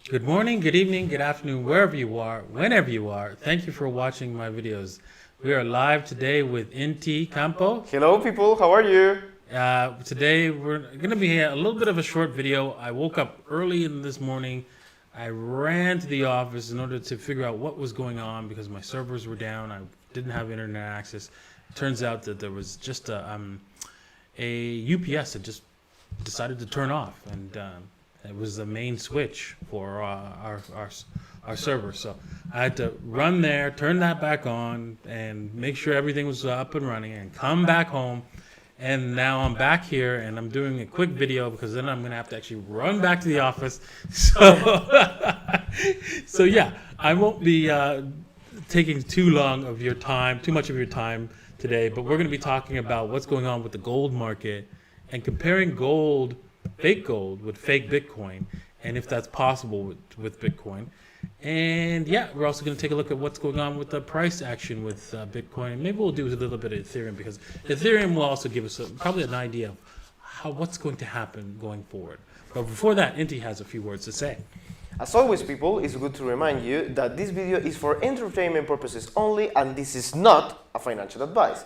Good morning, good evening, good afternoon, wherever you are, whenever you are. Thank you for watching my videos. We are live today with Inti Campo. Hello people, how are you? Today we're going to be a little bit of a short video. I woke up early in this morning. I ran to the office in order to figure out what was going on because my servers were down. I didn't have internet access. It turns out that there was just a UPS that just decided to turn off, and it was the main switch for our server. So I had to run there, turn that back on, and make sure everything was up and running, and come back home. And now I'm back here, and I'm doing a quick video because then I'm going to have to actually run back to the office. So yeah, I won't be taking too much of your time today, but we're going to be talking about what's going on with the gold market and comparing gold, fake gold, with fake Bitcoin, and if that's possible with Bitcoin. And yeah, we're also going to take a look at what's going on with the price action with Bitcoin. Maybe we'll do a little bit of Ethereum, because Ethereum will also give us probably an idea of what's going to happen going forward. But before that, Inti has a few words to say. As always people, it's good to remind you that this video is for entertainment purposes only, and this is not a financial advice.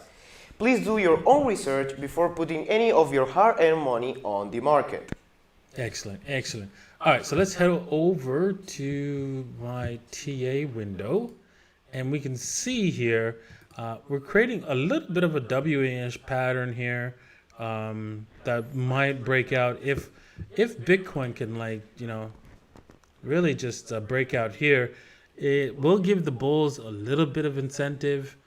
Please do your own research before putting any of your hard-earned money on the market. Excellent, excellent. All right, so let's head over to my TA window, and we can see here we're creating a little bit of a W-ish pattern here that might break out if Bitcoin can, really just break out here. It will give the bulls a little bit of incentive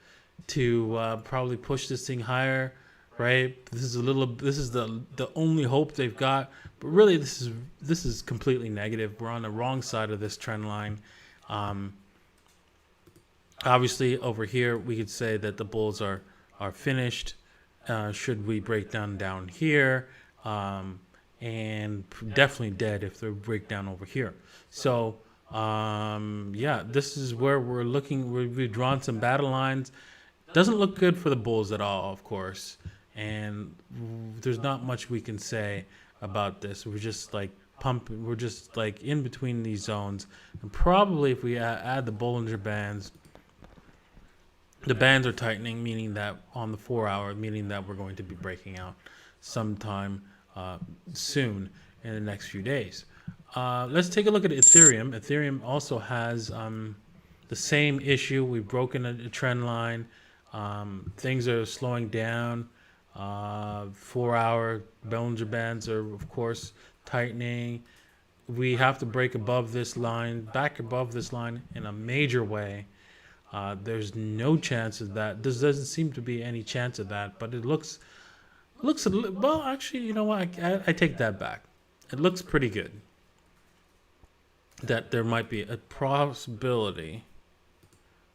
to probably push this thing higher, right? This is the only hope they've got, but really this is completely negative. We're on the wrong side of this trend line. Obviously over here we could say that the bulls are finished should we break down here, and definitely dead if they break down over here. So yeah, this is where we're looking. We've drawn some battle lines. Doesn't look good for the bulls at all, of course, and there's not much we can say about this. We're just like pumping. We're just like in between these zones, and probably if we add the Bollinger Bands, the bands are tightening, meaning that on the 4 hour, meaning that we're going to be breaking out sometime soon in the next few days. Let's take a look at Ethereum. Ethereum also has the same issue. We've broken a trend line. Things are slowing down. 4 hour Bollinger Bands are, of course, tightening. We have to break above this line, back above this line in a major way. There's no chance of that. There doesn't seem to be any chance of that, but it looks a little, well, actually, you know what? I take that back. It looks pretty good that there might be a possibility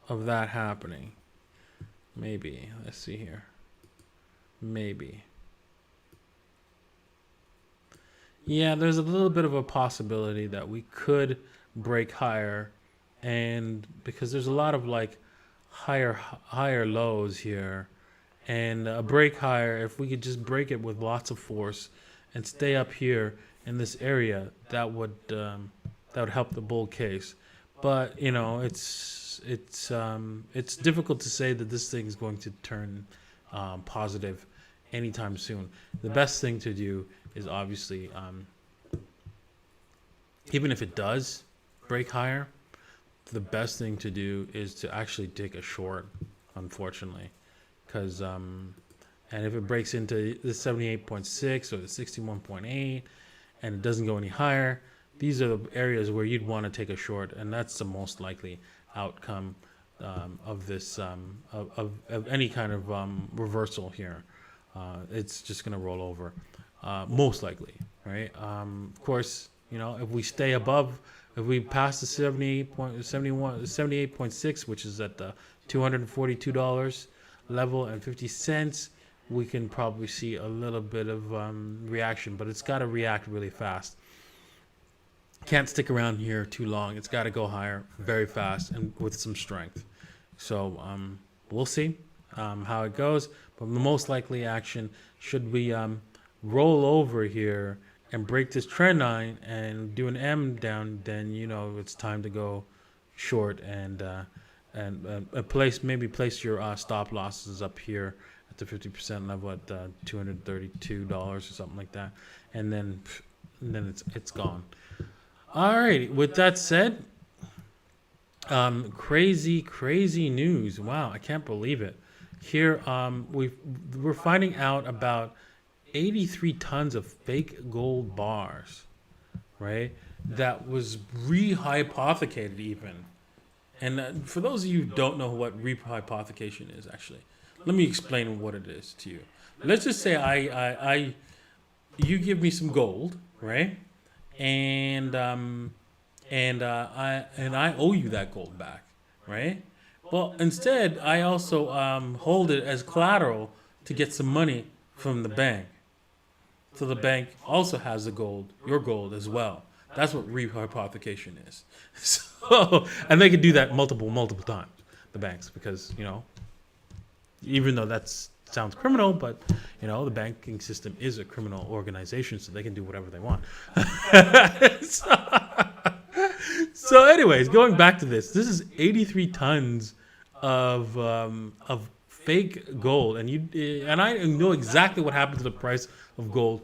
of that happening. Maybe. Let's see here. Maybe. Yeah, there's a little bit of a possibility that we could break higher, and because there's a lot of like higher lows here, and a break higher, if we could just break it with lots of force and stay up here in this area, that would help the bull case. But you know, it's difficult to say that this thing is going to turn positive anytime soon. The best thing to do is obviously, even if it does break higher, the best thing to do is to actually take a short, unfortunately, because and if it breaks into the 78.6 or the 61.8 and it doesn't go any higher, these are the areas where you'd want to take a short, and that's the most likely outcome of this of any kind of reversal here. It's just going to roll over, most likely, right? Of course, you know, if we stay above, if we pass the 78.6, which is at the $242 level and 50 cents, we can probably see a little bit of reaction, but it's got to react really fast. Can't stick around here too long. It's got to go higher very fast and with some strength. So we'll see how it goes, but the most likely action, should we roll over here and break this trend line and do an M down, then it's time to go short and place your stop losses up here at the 50% level at $232 or something like that, and then it's gone. All right. With that said, crazy news. Wow, I can't believe it. Here, we're finding out about 83 tons of fake gold bars, right? That was rehypothecated even. And for those of you who don't know what rehypothecation is, actually, let me explain what it is to you. Let's just say you give me some gold, right? And I owe you that gold back, right? Well, instead, I also hold it as collateral to get some money from the bank. So the bank also has the gold, your gold as well. That's what rehypothecation is. So, and they can do that multiple times, the banks, because, even though that sounds criminal, but, the banking system is a criminal organization, so they can do whatever they want. So anyways, going back to this is 83 tons of fake gold, and I know exactly what happened to the price of gold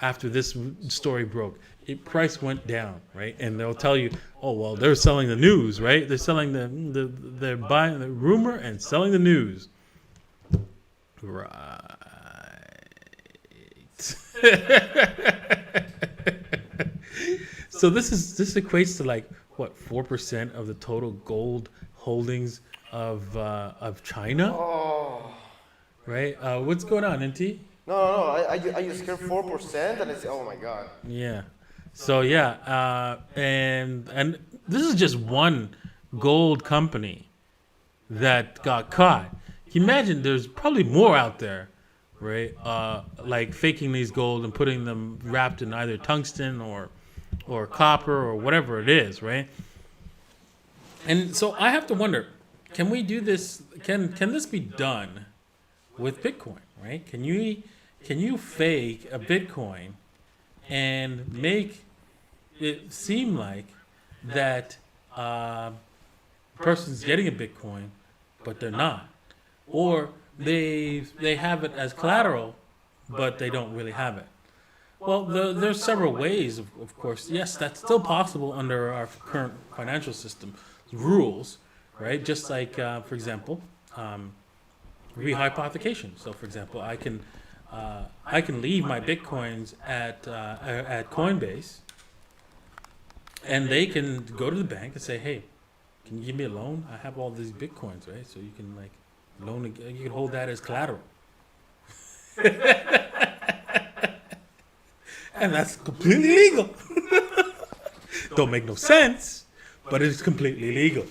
after this story broke. Price went down, right? And they'll tell you, oh well, they're selling the news, right? They're selling they're buying the rumor and selling the news, right? So this equates to like what, 4% of the total gold holdings of China, right? What's going on, NT? No. I just heard 4%, and I say, oh my god. Yeah. So yeah, and this is just one gold company that got caught. Can you imagine? There's probably more out there, right? Like faking these gold and putting them wrapped in either tungsten or copper or whatever it is, right? And so I have to wonder, can we do this? Can this be done with Bitcoin, right? Can you fake a Bitcoin and make it seem like that person's getting a Bitcoin, but they're not, or they have it as collateral, but they don't really have it? Well, there's several ways, of course. Yes, that's still possible under our current financial system rules, right? Just like, for example, rehypothecation. So, for example, I can leave my Bitcoins at Coinbase, and they can go to the bank and say, hey, can you give me a loan? I have all these Bitcoins, right? So you can you can hold that as collateral. And that's completely legal. Don't make no sense, but it's completely legal.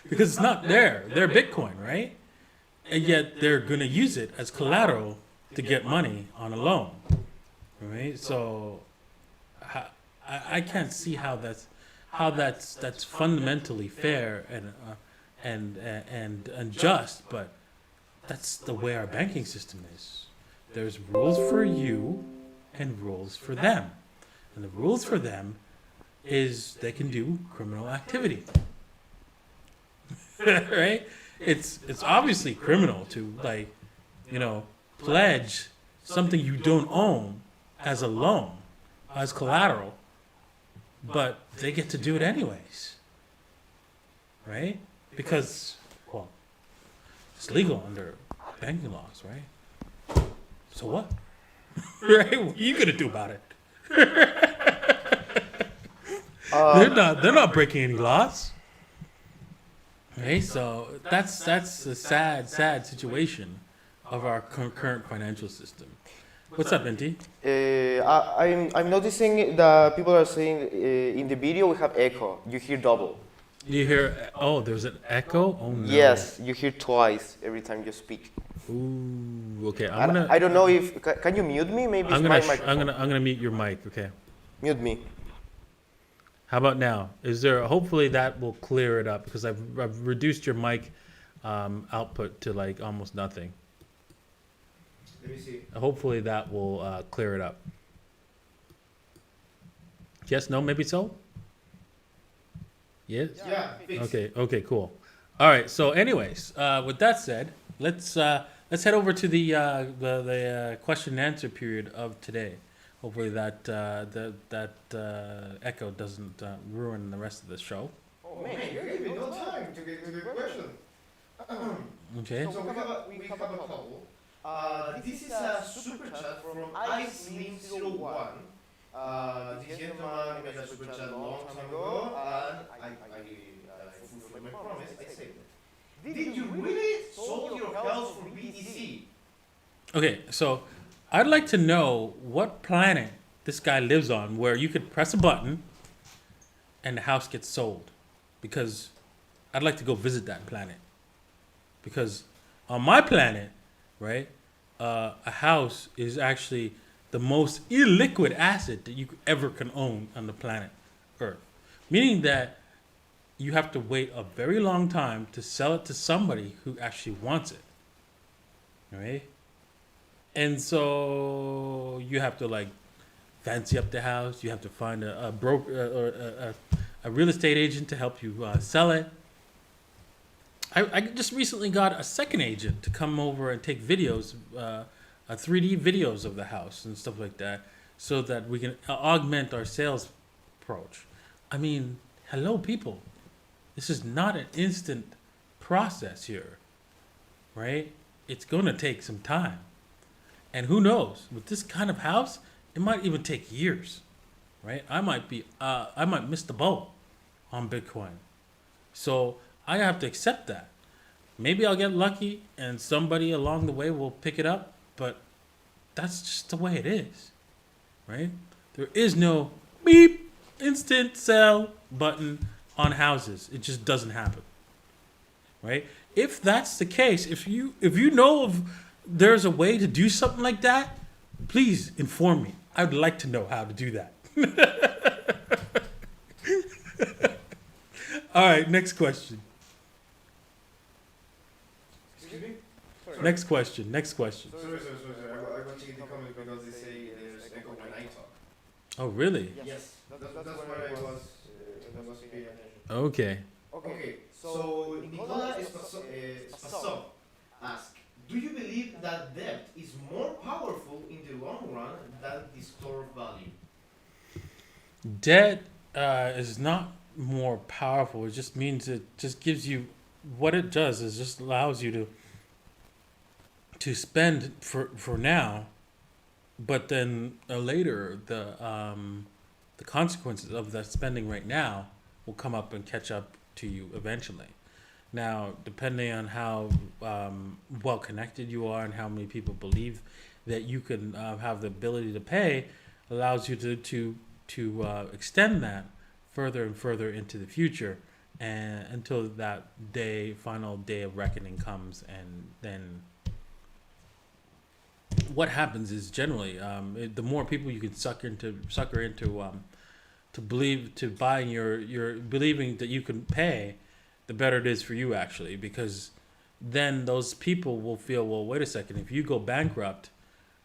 Because it's not their Bitcoin, right? And yet they're going to use it as collateral to get money on a loan, right? So I can't see how that's fundamentally fair and just, but that's the way our banking system is. There's rules for you and rules for them. And the rules for them is they can do criminal activity. Right? It's obviously criminal to pledge something you don't own as a loan, as collateral, but they get to do it anyways. Right? Because, well, it's legal under banking laws, right? So what? Right? What are you gonna do about it? They're not breaking any laws. Right? So that's a sad situation of our current financial system. What's up, NT? I'm noticing that people are saying in the video we have echo. You hear double. You hear? Oh, there's an echo. Oh no. Yes, you hear twice every time you speak. Ooh. Okay. I don't know if can you mute me? Maybe it's my microphone. I'm gonna mute your mic. Okay. Mute me. How about now? Hopefully that will clear it up, because I've reduced your mic output to like almost nothing. Let me see. Hopefully that will clear it up. Yes, no, maybe so? Yes? Yeah, fixed. Okay, cool. All right, so anyways, with that said, let's head over to the question and answer period of today. Hopefully that echo doesn't ruin the rest of the show. Oh man, you're giving no time to get to the question. Okay. So we have a couple. This is a super chat from iSlim01. This gentleman made a super chat long time ago, and I fulfilled my promise. I saved it. Did you really sold your house for BTC? Okay, so I'd like to know what planet this guy lives on where you could press a button and the house gets sold. Because I'd like to go visit that planet. Because on my planet, right, a house is actually the most illiquid asset that you ever can own on the planet Earth. Meaning that you have to wait a very long time to sell it to somebody who actually wants it. Right? And so you have to like fancy up the house. You have to find a broker or a real estate agent to help you sell it. I just recently got a second agent to come over and take videos, 3D videos of the house and stuff like that, so that we can augment our sales approach. I mean, hello, people. This is not an instant process here, right? It's going to take some time. And who knows, with this kind of house, it might even take years, right? I might miss the boat on Bitcoin. So I have to accept that. Maybe I'll get lucky and somebody along the way will pick it up, but that's just the way it is, right? There is no beep, instant sell button on houses. It just doesn't happen, right? If that's the case, if you know of there's a way to do something like that, please inform me. I would like to know how to do that. All right, next question. Excuse me? Next question. Sorry. I got to get the comment because they say there's echo when I talk. Oh, really? Yes. That's where I was paying attention. Okay. Okay, so Nicola Spasov asks, do you believe that debt is more powerful in the long run than the store value? Debt is not more powerful. It just means it just gives you what it does is just allows you to spend for now, but then later the consequences of that spending right now will come up and catch up to you eventually. Now, depending on how well connected you are and how many people believe that you can have the ability to pay, allows you to extend that further and further into the future, and until that final day of reckoning comes, and then what happens is generally the more people you can sucker into buying your believing that you can pay, the better it is for you actually, because then those people will feel, well, wait a second, if you go bankrupt,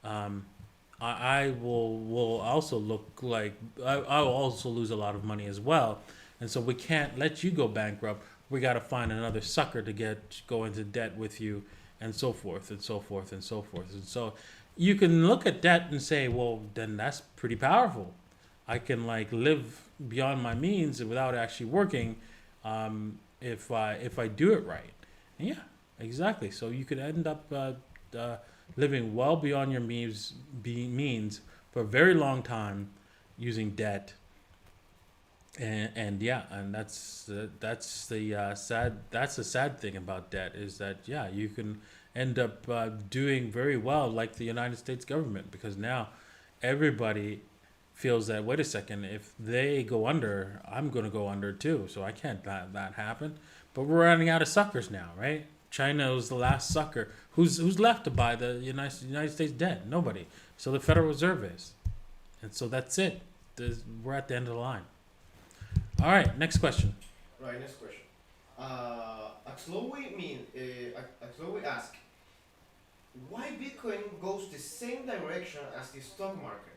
I will also look like I will also lose a lot of money as well, and so we can't let you go bankrupt. We got to find another sucker to go into debt with you, and so forth and so forth and so forth. And so you can look at debt and say, well, then that's pretty powerful. I can like live beyond my means without actually working, if I do it right. And yeah, exactly. So you could end up living well beyond your means for a very long time using debt. And that's the sad thing about debt, is that you can end up doing very well like the United States government, because now everybody feels that, wait a second, if they go under, I'm going to go under too, so I can't let that happen. But we're running out of suckers now, right? China is the last sucker. Who's left to buy the United States debt? Nobody. So the Federal Reserve is, and so that's it. We're at the end of the line. All right, next question. Right, next question. Axlowy asks, why Bitcoin goes the same direction as the stock market?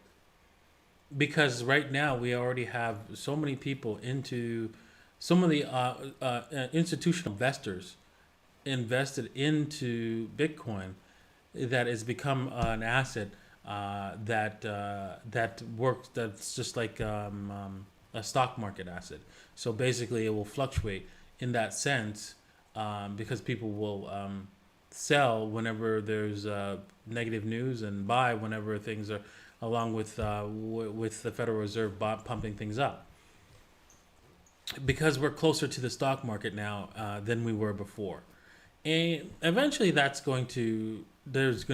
Because right now we already have so many people into some of the institutional investors invested into Bitcoin that has become an asset that works. That's just like a stock market asset. So basically, it will fluctuate in that sense because people will sell whenever there's negative news and buy whenever things are, along with the Federal Reserve pumping things up. Because we're closer to the stock market now than we were before. And eventually there's going to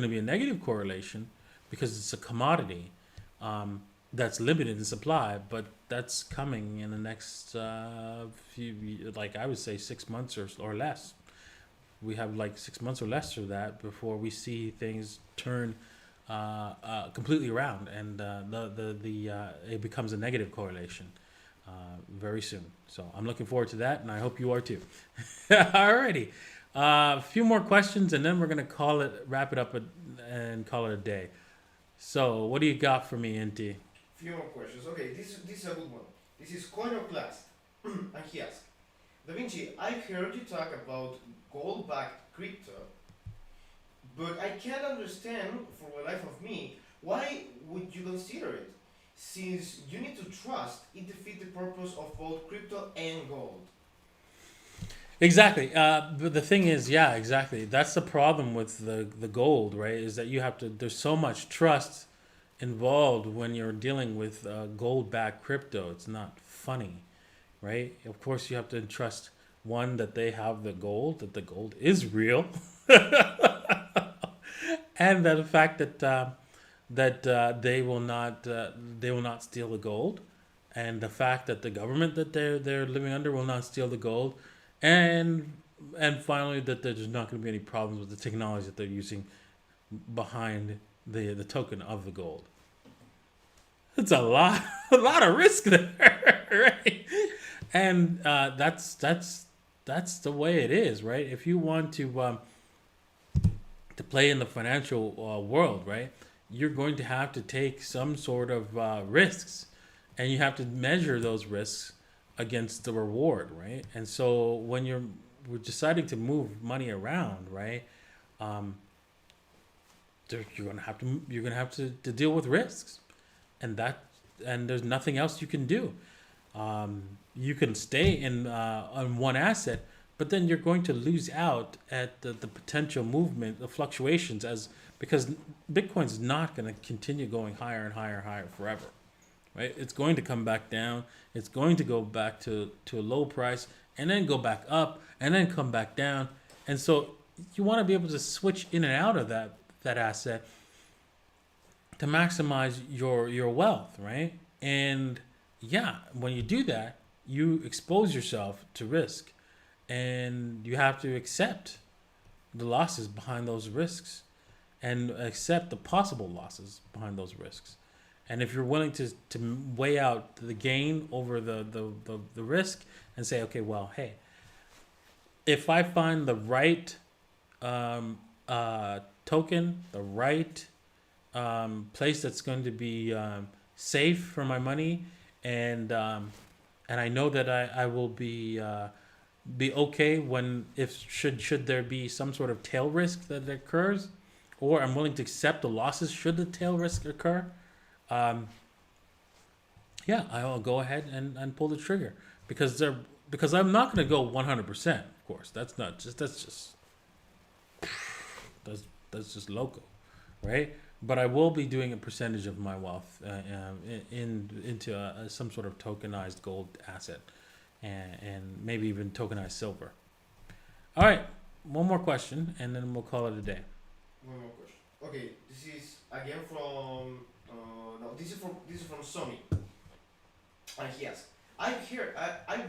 be a negative correlation because it's a commodity that's limited in supply, but that's coming in the next like I would say 6 months or less. We have like 6 months or less of that before we see things turn completely around and it becomes a negative correlation very soon. So I'm looking forward to that, and I hope you are too. Alrighty. A few more questions, and then we're going to wrap it up and call it a day. So, what do you got for me, Inti? Few more questions. Okay, this is a good one. This is Coin or Class. And he asks, Davinci, I heard you talk about gold-backed crypto, but I can't understand, for the life of me, why would you consider it? Since you need to trust it defeats the purpose of both crypto and gold. Exactly. But the thing is, yeah, exactly. That's the problem with the gold, right? Is that there's so much trust involved when you're dealing with gold-backed crypto. It's not funny, right? Of course, you have to trust, one, that they have that the gold is real, and that the fact that they will not steal the gold, and the fact that the government that they're living under will not steal the gold, and finally that there's not going to be any problems with the technology that they're using behind the token of the gold. It's a lot of risk there, right? And that's the way it is, right? If you want to play in the financial world, right, you're going to have to take some sort of risks, and you have to measure those risks against the reward, right? And so when we're deciding to move money around, right, you're gonna have to deal with risks, and there's nothing else you can do. You can stay in on one asset, but then you're going to lose out at the potential movement, the fluctuations, because Bitcoin's not going to continue going higher and higher and higher forever, right? It's going to come back down. It's going to go back to a low price and then go back up and then come back down. And so you want to be able to switch in and out of that asset to maximize your wealth, right? And yeah, when you do that, you expose yourself to risk, and you have to accept the losses behind those risks and accept the possible losses behind those risks. And if you're willing to weigh out the gain over the risk and say, okay, well, hey, if I find the right token, the right place that's going to be safe for my money, and I know that I will be okay should there be some sort of tail risk that occurs, or I'm willing to accept the losses should the tail risk occur. I'll go ahead and pull the trigger because I'm not going to go 100%. Of course, that's just loco, right? But I will be doing a percentage of my wealth into some sort of tokenized gold asset, and maybe even tokenized silver. All right, one more question, and then we'll call it a day. One more question. Okay, this is again from this is from Sony, and he asks, I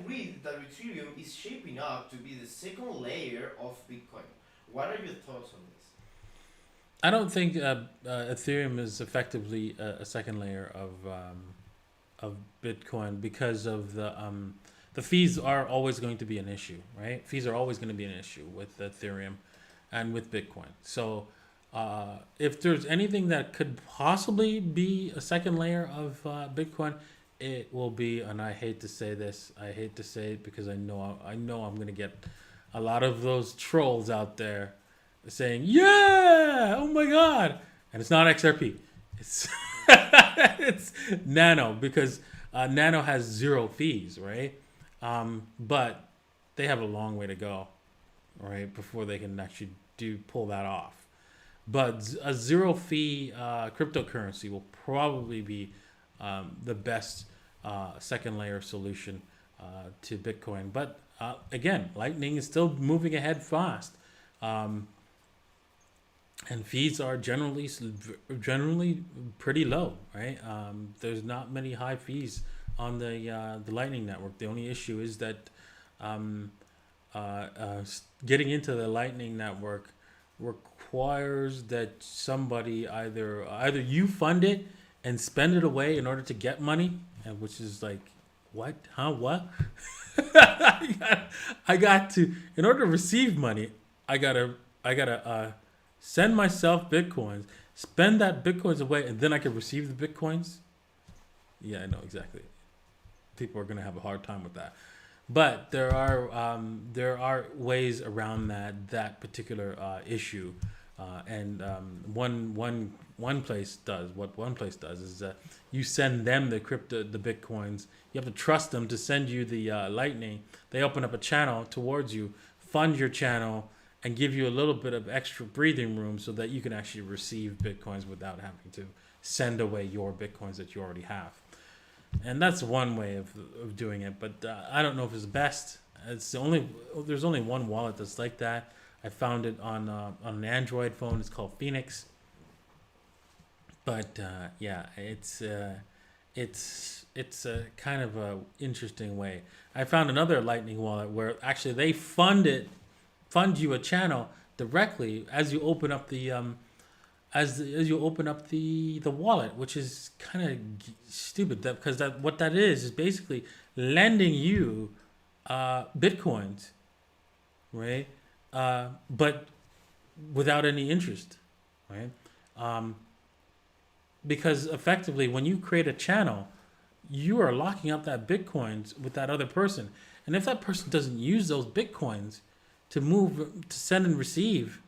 read that Ethereum is shaping up to be the second layer of Bitcoin. What are your thoughts on this? I don't think Ethereum is effectively a second layer of Bitcoin because of the fees are always going to be an issue, right? Fees are always going to be an issue with Ethereum and with Bitcoin. So if there's anything that could possibly be a second layer of Bitcoin, it will be. And I hate to say this, I hate to say it because I know I'm going to get a lot of those trolls out there saying, "Yeah, oh my God," and it's not XRP, it's it's Nano, because Nano has 0 fees, right? But they have a long way to go, right, before they can actually pull that off. But a 0 fee cryptocurrency will probably be the best second layer solution to Bitcoin. But again, Lightning is still moving ahead fast. And fees are generally pretty low, right? There's not many high fees on the Lightning network. The only issue is that getting into the Lightning network requires that somebody either you fund it and spend it away in order to get money, which is like, what? Huh? What? I got to, in order to receive money, I gotta send myself Bitcoins, spend that Bitcoins away, and then I can receive the Bitcoins. Yeah, I know exactly. People are gonna have a hard time with that, but there are ways around that particular issue, and one place does is you send them the Bitcoins. You have to trust them to send you the Lightning. They open up a channel towards you, fund your channel, and give you a little bit of extra breathing room so that you can actually receive Bitcoins without having to send away your Bitcoins that you already have. And that's one way of doing it, but I don't know if it's best. There's only one wallet that's like that. I found it on an Android phone. It's called Phoenix. But yeah, it's a kind of a interesting way. I found another Lightning wallet where actually they fund you a channel directly as you open up the as you open up the wallet, which is kind of stupid. Because what that is basically lending you Bitcoins, right? But without any interest, right? Because effectively, when you create a channel, you are locking up that Bitcoins with that other person, and if that person doesn't use those Bitcoins to send and receive,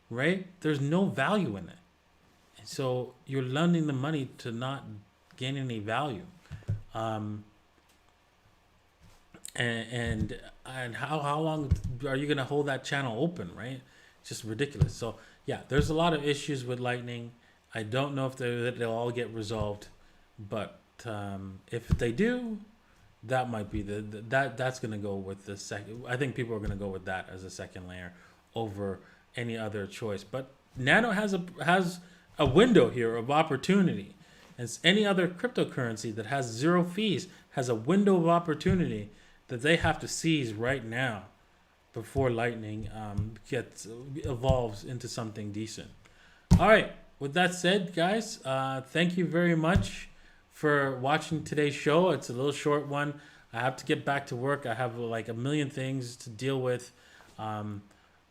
right? There's no value in it. So you're lending the money to not gain any value, and how long are you gonna hold that channel open, right? It's just ridiculous. So yeah, there's a lot of issues with Lightning. I don't know if they'll all get resolved, but if they do, that might be that's gonna go with the second. I think people are gonna go with that as a second layer over any other choice. But Nano has a window here of opportunity, as any other cryptocurrency that has 0 fees has a window of opportunity that they have to seize right now before Lightning evolves into something decent. All right, with that said, guys, thank you very much for watching today's show. It's a little short one. I have to get back to work. I have like a million things to deal with.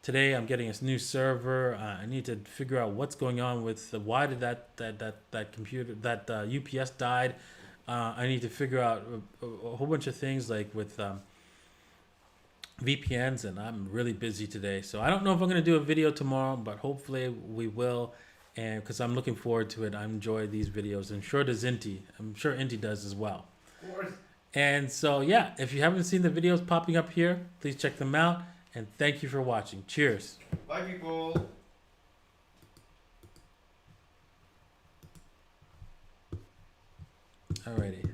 Today I'm getting a new server. I need to figure out what's going on with why did that computer UPS died. I need to figure out a whole bunch of things like with VPNs, and I'm really busy today. So I don't know if I'm going to do a video tomorrow, but hopefully we will, and because I'm looking forward to it. I enjoy these videos, and sure does Inti. I'm sure Inti does as well. Of course. And so yeah, if you haven't seen the videos popping up here, please check them out. And thank you for watching. Cheers. Bye, people. Alrighty.